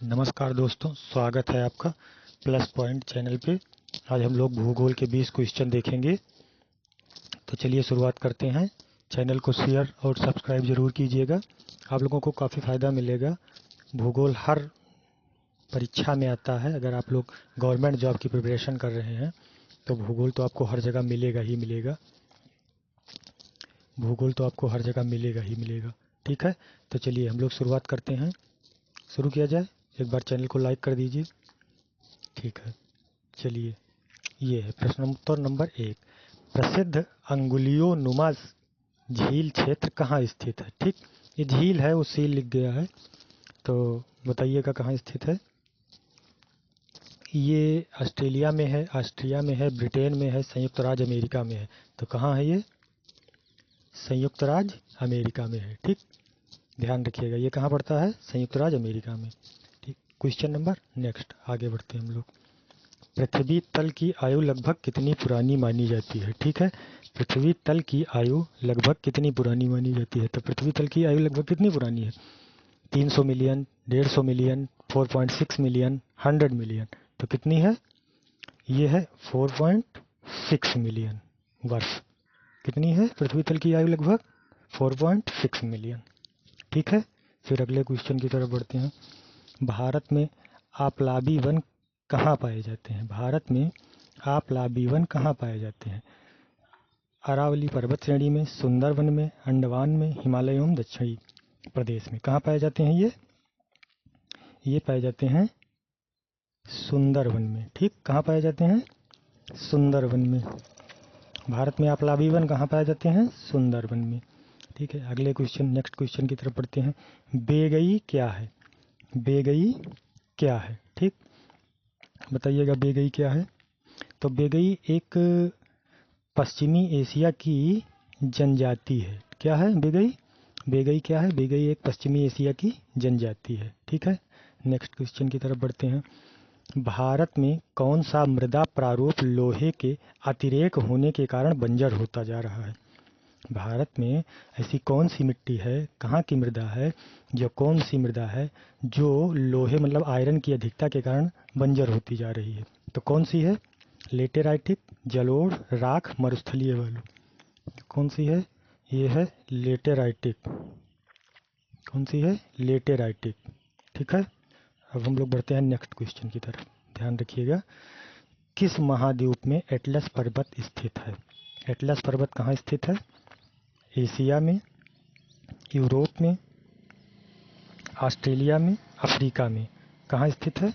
नमस्कार दोस्तों, स्वागत है आपका प्लस पॉइंट चैनल पे। आज हम लोग भूगोल के 20 क्वेश्चन देखेंगे। तो चलिए शुरुआत करते हैं। चैनल को शेयर और सब्सक्राइब ज़रूर कीजिएगा, आप लोगों को काफ़ी फ़ायदा मिलेगा। भूगोल हर परीक्षा में आता है। अगर आप लोग गवर्नमेंट जॉब की प्रिपरेशन कर रहे हैं तो भूगोल तो आपको हर जगह मिलेगा ही मिलेगा। भूगोल तो आपको हर जगह मिलेगा ही मिलेगा। ठीक है, तो चलिए हम लोग शुरुआत करते हैं। शुरू किया जाए। एक बार चैनल को लाइक कर दीजिए। ठीक है, चलिए ये है प्रश्न उत्तर नंबर 1। प्रसिद्ध अंगुलियों नुमा झील क्षेत्र कहाँ स्थित है? ठीक, ये झील है, वो सील लिख गया है, तो बताइएगा कहाँ स्थित है। ये ऑस्ट्रेलिया में है, ऑस्ट्रिया में है, ब्रिटेन में है, संयुक्त राज्य अमेरिका में है। तो कहाँ है ये? संयुक्त राज्य अमेरिका में है। ठीक, ध्यान रखिएगा, ये कहाँ पड़ता है? संयुक्त राज्य अमेरिका में। ठीक, क्वेश्चन नंबर नेक्स्ट, आगे बढ़ते हैं हम लोग। पृथ्वी तल की आयु लगभग कितनी पुरानी मानी जाती है? ठीक है, पृथ्वी तल की आयु लगभग कितनी पुरानी मानी जाती है? तो पृथ्वी तल की आयु लगभग कितनी पुरानी है? 300 मिलियन, 150 मिलियन, 4.6 मिलियन, 100 मिलियन। तो कितनी है? ये है 4.6 मिलियन वर्ष। कितनी है पृथ्वी तल की आयु? लगभग 4.6 मिलियन। ठीक है, फिर अगले क्वेश्चन की तरफ बढ़ते हैं। भारत में आपलाबी वन कहाँ पाए जाते हैं? भारत में आपलाबी वन कहाँ पाए जाते हैं? अरावली पर्वत श्रेणी में, सुंदरवन में, अंडमान में, हिमालय एवं दक्षिणी प्रदेश में। कहाँ पाए जाते हैं ये पाए जाते हैं सुंदरवन में। ठीक, कहाँ पाए जाते हैं? सुंदरवन में। भारत में आपलाबी वन कहाँ पाए जाते हैं? सुंदरवन में। ठीक है, अगले क्वेश्चन, नेक्स्ट क्वेश्चन की तरफ बढ़ते हैं। बेगई क्या है? बेगई क्या है? ठीक, बताइएगा बेगई क्या है। तो बेगई एक पश्चिमी एशिया की जनजाति है। क्या है बेगई? बेगई क्या है? बेगई एक पश्चिमी एशिया की जनजाति है। ठीक है, नेक्स्ट क्वेश्चन की तरफ बढ़ते हैं। भारत में कौन सा मृदा प्रारूप लोहे के अतिरेक होने के कारण बंजर होता जा रहा है? भारत में ऐसी कौन सी मिट्टी है, कहाँ की मृदा है, जो कौन सी मृदा है जो लोहे मतलब आयरन की अधिकता के कारण बंजर होती जा रही है? तो कौन सी है? लेटेराइटिक, जलोढ़, राख, मरुस्थलीय बालू। कौन सी है? ये है लेटेराइटिक। कौन सी है? लेटेराइटिक। ठीक है, अब हम लोग बढ़ते हैं नेक्स्ट क्वेश्चन की तरफ। ध्यान रखिएगा। किस महाद्वीप में एटलस पर्वत स्थित है? एटलस पर्वत कहाँ स्थित है? एशिया में, यूरोप में, ऑस्ट्रेलिया में, अफ्रीका में। कहाँ स्थित है?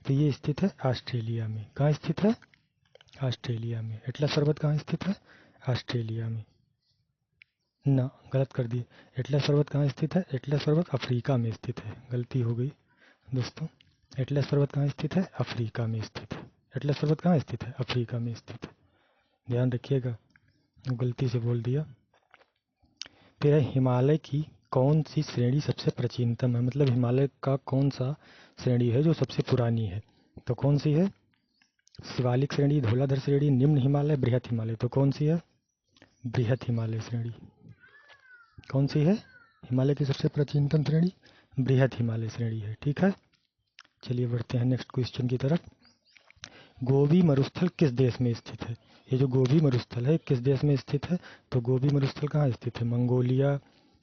तो ये स्थित है ऑस्ट्रेलिया में। कहाँ स्थित है? ऑस्ट्रेलिया में। एटलस पर्वत कहाँ स्थित है? ऑस्ट्रेलिया में। ना, गलत कर दिए। एटलस पर्वत कहाँ स्थित है? एटलस पर्वत अफ्रीका में स्थित है। गलती हो गई दोस्तों। एटलस पर्वत कहाँ स्थित है? अफ्रीका में स्थित है। एटलस पर्वत कहाँ स्थित है? अफ्रीका में स्थित है। ध्यान रखिएगा, गलती से बोल दिया। फिर है हिमालय की कौन सी श्रेणी सबसे प्राचीनतम है? मतलब हिमालय का कौन सा श्रेणी है जो सबसे पुरानी है? तो कौन सी है? शिवालिक श्रेणी, धौलाधर श्रेणी, निम्न हिमालय, बृहत हिमालय। तो कौन सी है? बृहत हिमालय श्रेणी। कौन सी है? हिमालय की सबसे प्राचीनतम श्रेणी बृहत हिमालय श्रेणी है। ठीक है, चलिए बढ़ते हैं नेक्स्ट क्वेश्चन की तरफ। गोबी मरुस्थल किस देश में स्थित है? ये जो गोबी मरुस्थल है किस देश में स्थित है? तो गोबी मरुस्थल कहाँ स्थित है? मंगोलिया,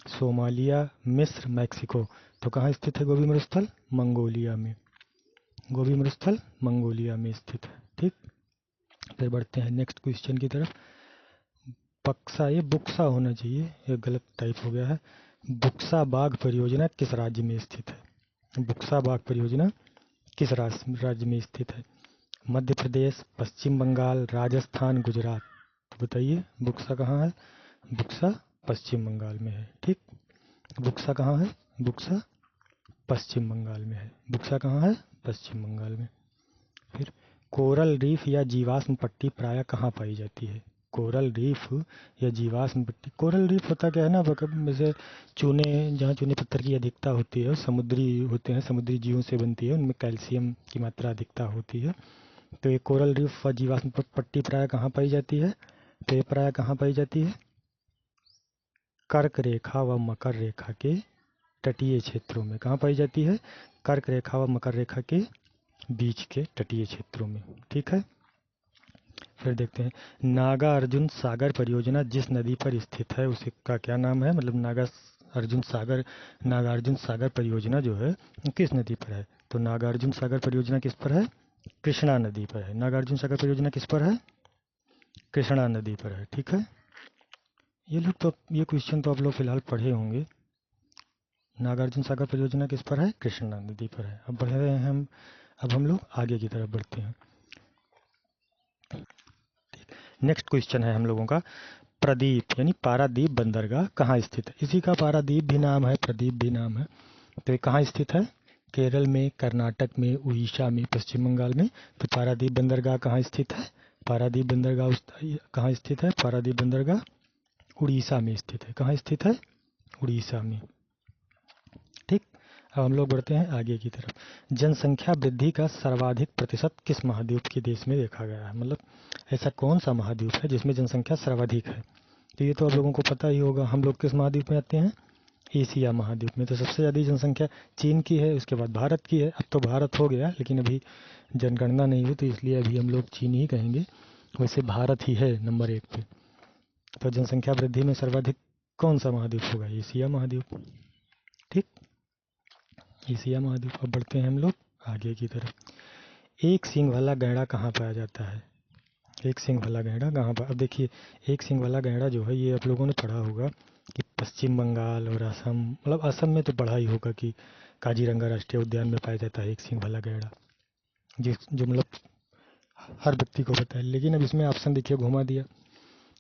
सोमालिया, मिस्र, मैक्सिको। तो कहाँ स्थित है गोबी मरुस्थल? मंगोलिया में। गोबी मरुस्थल मंगोलिया में स्थित है। ठीक, फिर बढ़ते हैं नेक्स्ट क्वेश्चन की तरफ। बक्सा, ये बुक्सा होना चाहिए, ये गलत टाइप हो गया है। बुक्सा बाग परियोजना किस राज्य में स्थित है? बुक्सा बाग परियोजना किस राज्य में स्थित है? मध्य प्रदेश, पश्चिम बंगाल, राजस्थान, गुजरात। तो बताइए बुक्सा कहाँ है? बुक्सा पश्चिम बंगाल में है। ठीक, बुक्सा कहाँ है? बुक्सा पश्चिम बंगाल में है। बुक्सा कहाँ है? पश्चिम बंगाल में। फिर कोरल रीफ या जीवाश्म पट्टी प्रायः कहाँ पाई जाती है? कोरल रीफ या जीवाश्म पट्टी। कोरल रीफ होता क्या है ना, जैसे चूने, जहाँ चूने पत्थर की अधिकता होती है, समुद्री होते हैं, समुद्री जीवों से बनती है, उनमें कैल्शियम की मात्रा अधिकता होती है। तो ये कोरल रीफ व जीवाश्म पट्टी प्रायः कहाँ पाई जाती है? तो ये प्रायः कहाँ पाई जाती है? कर्क रेखा व मकर रेखा के तटीय क्षेत्रों में। कहाँ पाई जाती है? कर्क रेखा व मकर रेखा के बीच के तटीय क्षेत्रों में। ठीक है, फिर देखते हैं नागा अर्जुन सागर परियोजना जिस नदी पर स्थित है उसका क्या नाम है। मतलब नागार्जुन सागर परियोजना जो है किस नदी पर है। तो नागार्जुन सागर परियोजना किस पर है, कृष्णा नदी पर है। नागार्जुन सागर परियोजना किस पर है, कृष्णा नदी पर है। ठीक है, ये क्वेश्चन तो आप लोग फिलहाल पढ़े होंगे। नागार्जुन सागर परियोजना किस पर है, कृष्णा नदी पर है। अब बढ़ रहे हैं अब हम लोग आगे की तरफ बढ़ते हैं। नेक्स्ट क्वेश्चन है हम लोगों का, प्रदीप यानी पारादीप बंदरगाह कहाँ स्थित है। इसी का पारादीप भी नाम है, प्रदीप भी नाम है। तो ये कहाँ स्थित है, केरल में, कर्नाटक में, उड़ीसा में, पश्चिम बंगाल में। तो पारादीप बंदरगाह कहाँ स्थित है, पारादीप बंदरगाह कहाँ स्थित है, पारादीप बंदरगाह उड़ीसा में स्थित है। कहाँ स्थित है, उड़ीसा में। ठीक, अब हम लोग बढ़ते हैं आगे की तरफ। जनसंख्या वृद्धि का सर्वाधिक प्रतिशत किस महाद्वीप के देश में देखा गया है। मतलब ऐसा कौन सा महाद्वीप है जिसमें जनसंख्या सर्वाधिक है। तो ये तो आप लोगों को पता ही होगा। हम लोग किस महाद्वीप में आते हैं, एशिया महाद्वीप में। तो सबसे ज़्यादा जनसंख्या चीन की है, उसके बाद भारत की है। अब तो भारत हो गया, लेकिन अभी जनगणना नहीं हुई, तो इसलिए अभी हम लोग चीन ही कहेंगे। वैसे भारत ही है नंबर 1 पे। तो जनसंख्या वृद्धि में सर्वाधिक कौन सा महाद्वीप होगा, एशिया महाद्वीप। ठीक, एशिया महाद्वीप। अब बढ़ते हैं हम लोग आगे की तरफ। एक सींग वाला गैंडा कहाँ पाया जाता है, एक सींग वाला गैंडा कहाँ पर। अब देखिए, एक सींग वाला गैंडा जो है ये आप लोगों ने पढ़ा होगा कि पश्चिम बंगाल और असम, मतलब असम में तो पढ़ा ही होगा कि काजीरंगा राष्ट्रीय उद्यान में पाया जाता है एक सींग वाला गैंडा, जो मतलब हर व्यक्ति को पता है। लेकिन अब इसमें ऑप्शन देखिए घुमा दिया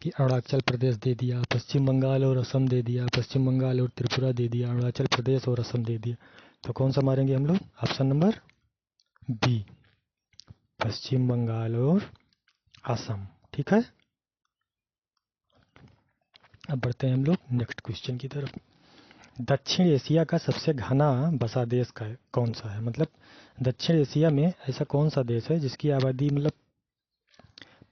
कि अरुणाचल प्रदेश दे दिया, पश्चिम बंगाल और असम दे दिया, पश्चिम बंगाल और त्रिपुरा दे दिया, अरुणाचल प्रदेश और असम दे दिया। तो कौन सा मारेंगे हम लोग, ऑप्शन नंबर बी, पश्चिम बंगाल और असम। ठीक है, अब बढ़ते हैं हम लोग नेक्स्ट क्वेश्चन की तरफ। दक्षिण एशिया का सबसे घना बसा देश का कौन सा है। मतलब दक्षिण एशिया में ऐसा कौन सा देश है जिसकी आबादी मतलब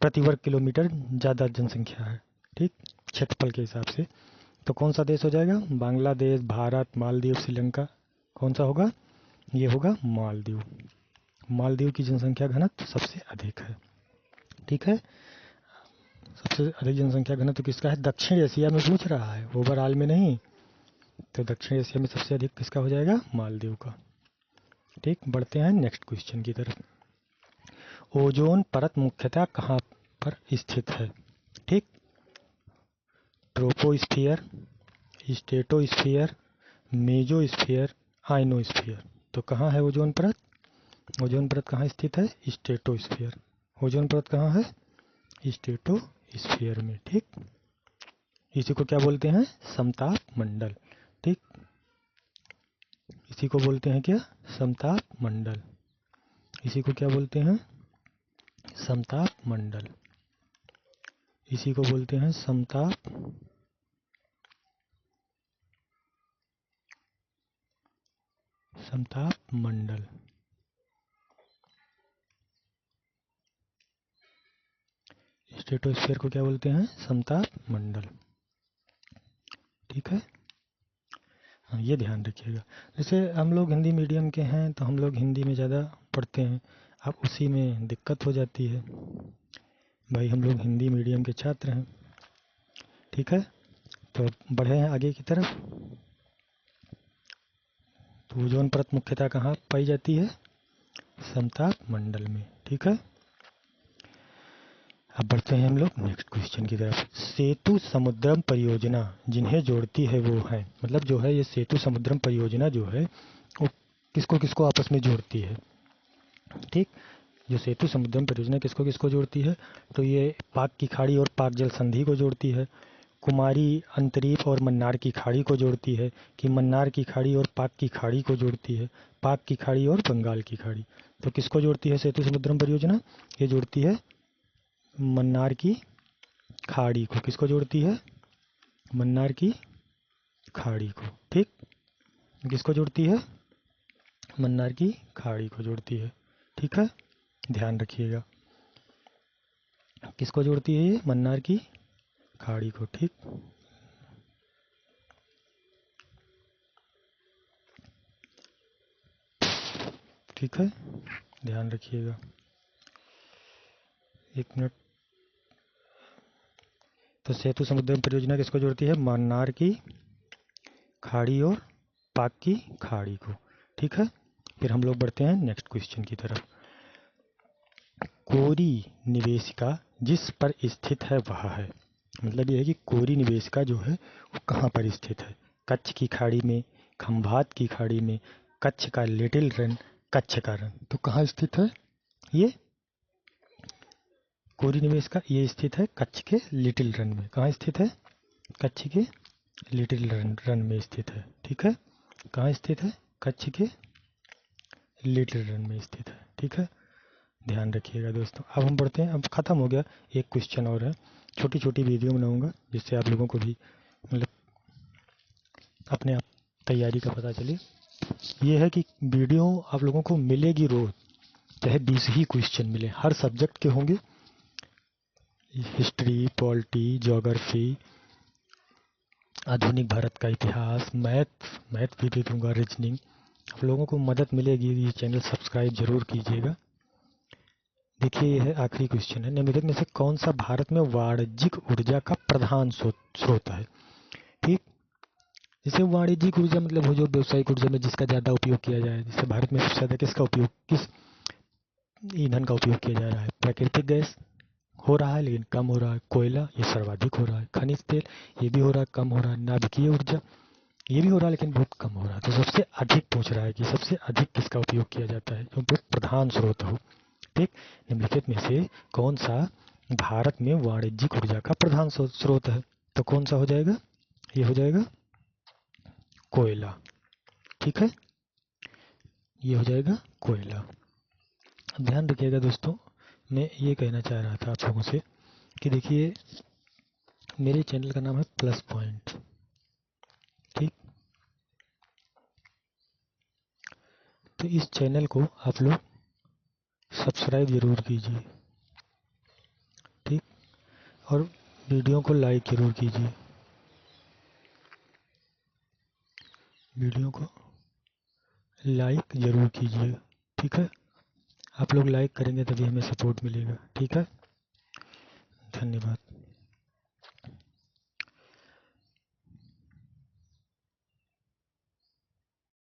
प्रति वर्ग किलोमीटर ज़्यादा जनसंख्या है। ठीक, क्षेत्रफल के हिसाब से। तो कौन सा देश हो जाएगा, बांग्लादेश, भारत, मालदीव, श्रीलंका। कौन सा होगा, ये होगा मालदीव। मालदीव की जनसंख्या घनत्व सबसे अधिक है। ठीक है, सबसे अधिक जनसंख्या घनत्व किसका है, दक्षिण एशिया में पूछ रहा है, ओवरऑल में नहीं। तो दक्षिण एशिया में सबसे अधिक किसका हो जाएगा, मालदीव का। ठीक, बढ़ते हैं नेक्स्ट क्वेश्चन की तरफ। ओजोन परत मुख्यतः कहाँ पर स्थित है। ठीक, ट्रोपोस्फियर, स्ट्रेटोस्फियर, मेसोस्फियर, आयनोस्फियर। तो कहाँ है ओजोन परत, ओजोन परत कहाँ स्थित है, स्ट्रेटोस्फियर। ओजोन परत कहाँ है, स्ट्रेटोस्फियर में। ठीक, इसी को क्या बोलते हैं, समताप मंडल। ठीक, इसी को बोलते हैं क्या, समताप मंडल। इसी को क्या बोलते हैं, समताप मंडल। इसी को बोलते हैं समताप मंडल। स्ट्रेटोस्फीयर को क्या बोलते हैं, समताप मंडल। ठीक है, हाँ ये ध्यान रखिएगा। जैसे हम लोग हिंदी मीडियम के हैं तो हम लोग हिंदी में ज़्यादा पढ़ते हैं, अब उसी में दिक्कत हो जाती है। भाई हम लोग हिंदी मीडियम के छात्र हैं। ठीक है, तो बढ़े हैं आगे की तरफ। तो ओजोन परत मुख्यतः कहाँ पाई जाती है, समताप मंडल में। ठीक है, अब बढ़ते हैं हम लोग नेक्स्ट क्वेश्चन की तरफ। सेतु समुद्रम परियोजना जिन्हें जोड़ती है वो है, मतलब जो है ये सेतु समुद्रम परियोजना जो है वो किसको किसको आपस में जोड़ती है। ठीक, जो सेतु समुद्रम परियोजना किसको किसको जोड़ती है, तो ये पाक की खाड़ी और पाक जल संधि को जोड़ती है, कुमारी, अंतरीप और मन्नार की खाड़ी को जोड़ती है, कि मन्नार की खाड़ी और पाक की खाड़ी को जोड़ती है, पाक की खाड़ी और बंगाल की खाड़ी। तो किसको जोड़ती है सेतु समुद्रम परियोजना, ये जोड़ती है मन्नार की खाड़ी को। किसको जोड़ती है, मन्नार की खाड़ी को। ठीक, किसको जोड़ती है, मन्नार की खाड़ी को जोड़ती है। ठीक है, ध्यान रखिएगा, किसको जोड़ती है ये, मन्नार की खाड़ी को। ठीक, ठीक है, ध्यान रखिएगा। 1 मिनट। तो सेतु समुद्रम परियोजना किसको जोड़ती है? मन्नार की खाड़ी और पाक की खाड़ी को। ठीक है, फिर हम लोग बढ़ते हैं नेक्स्ट क्वेश्चन की तरफ। कोरी निवेशिका जिस पर स्थित है वह है, मतलब ये है कि कोरी निवेशिका जो है वो कहाँ पर स्थित है? कच्छ की खाड़ी में, खंभात की खाड़ी में, कच्छ का लिटिल रन, कच्छ का रन। तो कहाँ स्थित है ये कोरी निवेशिका? ये स्थित है कच्छ के लिटिल रन में। कहाँ स्थित है? कच्छ के लिटिल रन में स्थित है। ठीक है, कहाँ स्थित है? कच्छ के लिटिल रन में स्थित है। ठीक है, ध्यान रखिएगा दोस्तों। अब हम बढ़ते हैं, अब ख़त्म हो गया, एक क्वेश्चन और है। छोटी छोटी वीडियो बनाऊंगा जिससे आप लोगों को भी मतलब अपने आप तैयारी का पता चले। ये है कि वीडियो आप लोगों को मिलेगी रोज, चाहे 20 ही क्वेश्चन मिले, हर सब्जेक्ट के होंगे। हिस्ट्री, पॉलिटी, ज्योग्राफी, आधुनिक भारत का इतिहास, मैथ भी दे दूंगा, रीजनिंग। आप लोगों को मदद मिलेगी। ये चैनल सब्सक्राइब जरूर कीजिएगा। देखिए, ये है आखिरी क्वेश्चन है, निम्नलिखित में से कौन सा भारत में वाणिज्यिक ऊर्जा का प्रधान स्रोत है? ठीक, जैसे वाणिज्यिक ऊर्जा मतलब हो जो व्यावसायिक ऊर्जा में जिसका ज़्यादा उपयोग किया जाए। जैसे भारत में सबसे ज़्यादा किसका उपयोग, किस ईंधन का उपयोग किया जा रहा है? प्राकृतिक गैस हो रहा है लेकिन कम हो रहा है। कोयला ये सर्वाधिक हो रहा है। खनिज तेल ये भी हो रहा है, कम हो रहा है। नाभिकीय ऊर्जा ये भी हो रहा है लेकिन बहुत कम हो रहा है। तो सबसे अधिक पूछ रहा है कि सबसे अधिक किसका उपयोग किया जाता है, जो प्रधान स्रोत हो। ठीक, निम्नलिखित में से कौन सा भारत में वाणिज्यिक ऊर्जा का प्रधान स्रोत है? तो कौन सा हो जाएगा? ये हो जाएगा कोयला। ठीक है, ये हो जाएगा कोयला। ध्यान रखिएगा दोस्तों, मैं ये कहना चाह रहा था आप लोगों से कि देखिए, मेरे चैनल का नाम है प्लस पॉइंट। ठीक, तो इस चैनल को आप लोग सब्सक्राइब जरूर कीजिए। ठीक, और वीडियो को लाइक जरूर कीजिए। वीडियो को लाइक जरूर कीजिए। ठीक है, आप लोग लाइक करेंगे तभी हमें सपोर्ट मिलेगा। ठीक है, धन्यवाद।